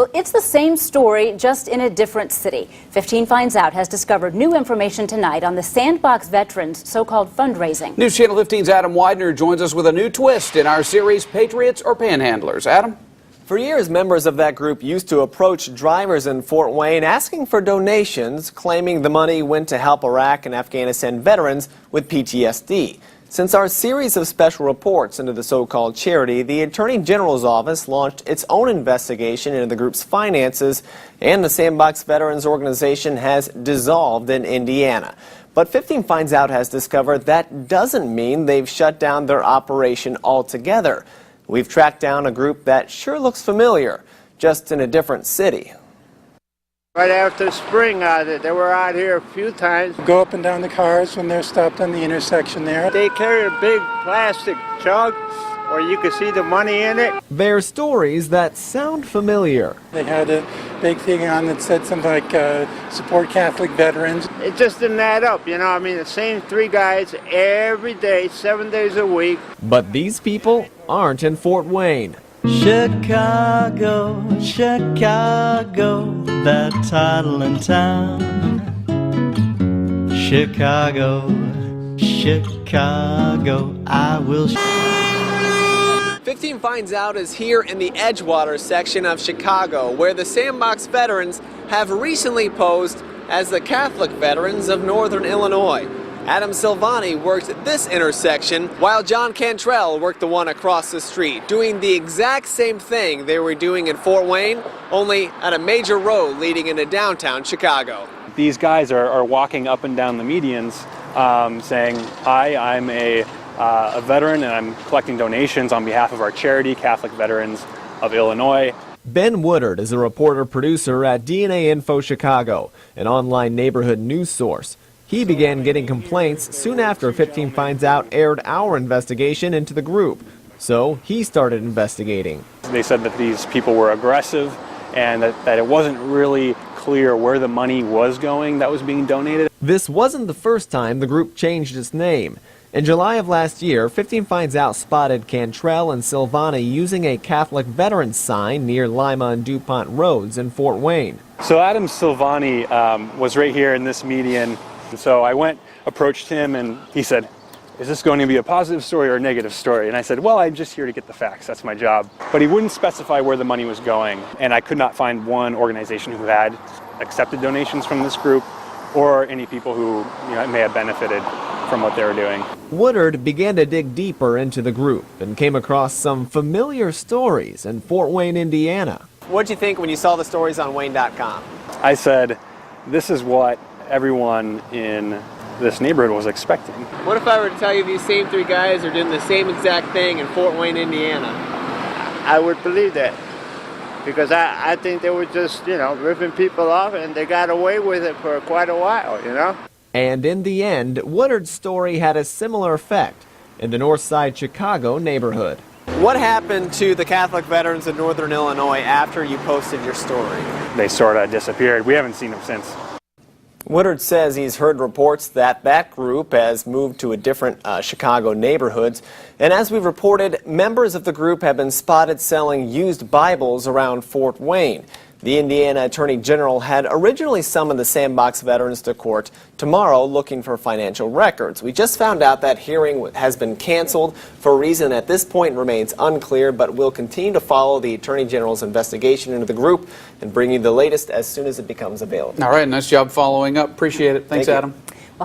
Well, it's the same story, just in a different city. 15 Finds Out has discovered new information tonight on the Sandbox Veterans' so-called fundraising. News Channel 15's Adam Widener joins us with a new twist in our series, Patriots or Panhandlers. Adam? For years, members of that group used to approach drivers in Fort Wayne asking for donations, claiming the money went to help Iraq and Afghanistan veterans with PTSD. Since our series of special reports into the so-called charity, the Attorney General's office launched its own investigation into the group's finances, and the Sandbox Veterans organization has dissolved in Indiana. But 15 Finds Out has discovered that doesn't mean they've shut down their operation altogether. We've tracked down a group that sure looks familiar, just in a different city. Right after spring, they were out here a few times. Go up and down the cars when they're stopped on the intersection there. They carried a big plastic jug where you could see the money in it. They're stories that sound familiar. They had a big thing on that said something like support Catholic veterans. It just didn't add up, you know. I mean, the same three guys every day, 7 days a week. But these people aren't in Fort Wayne. Chicago, Chicago, that toddling town. Chicago, Chicago, I will. 15 Finds Out is here in the Edgewater section of Chicago, where the Sandbox Veterans have recently posed as the Catholic veterans of Northern Illinois. Adam Silvani worked this intersection, while John Cantrell worked the one across the street, doing the exact same thing they were doing in Fort Wayne, only at a major road leading into downtown Chicago. These guys are walking up and down the medians saying, "Hi, I'm a veteran and I'm collecting donations on behalf of our charity, Catholic Veterans of Illinois." Ben Woodard is a reporter-producer at DNA Info Chicago, an online neighborhood news source. He began getting complaints soon after 15 Finds Out aired our investigation into the group, so he started investigating. They said that these people were aggressive and that it wasn't really clear where the money was going that was being donated. This wasn't the first time the group changed its name. In July of last year, 15 Finds Out spotted Cantrell and Silvani using a Catholic Veterans sign near Lima and DuPont Roads in Fort Wayne. So Adam Silvani was right here in this median. So I approached him, and he said, "Is this going to be a positive story or a negative story?" And I said, "Well, I'm just here to get the facts. That's my job." But he wouldn't specify where the money was going, and I could not find one organization who had accepted donations from this group or any people who may have benefited from what they were doing. Woodard began to dig deeper into the group and came across some familiar stories in Fort Wayne, Indiana. What did you think when you saw the stories on Wayne.com? I said, this is what everyone in this neighborhood was expecting. What if I were to tell you these same three guys are doing the same exact thing in Fort Wayne, Indiana? I would believe that, because I think they were just, ripping people off, and they got away with it for quite a while, And in the end, Woodard's story had a similar effect in the North Side Chicago neighborhood. What happened to the Catholic veterans in Northern Illinois after you posted your story? They sort of disappeared. We haven't seen them since. Woodard says he's heard reports that that group has moved to a different Chicago neighborhoods. And as we've reported, members of the group have been spotted selling used Bibles around Fort Wayne. The Indiana Attorney General had originally summoned the Sandbox veterans to court tomorrow looking for financial records. We just found out that hearing has been canceled for a reason at this point remains unclear, but we'll continue to follow the Attorney General's investigation into the group and bring you the latest as soon as it becomes available. All right, nice job following up. Appreciate it. Thanks, Adam.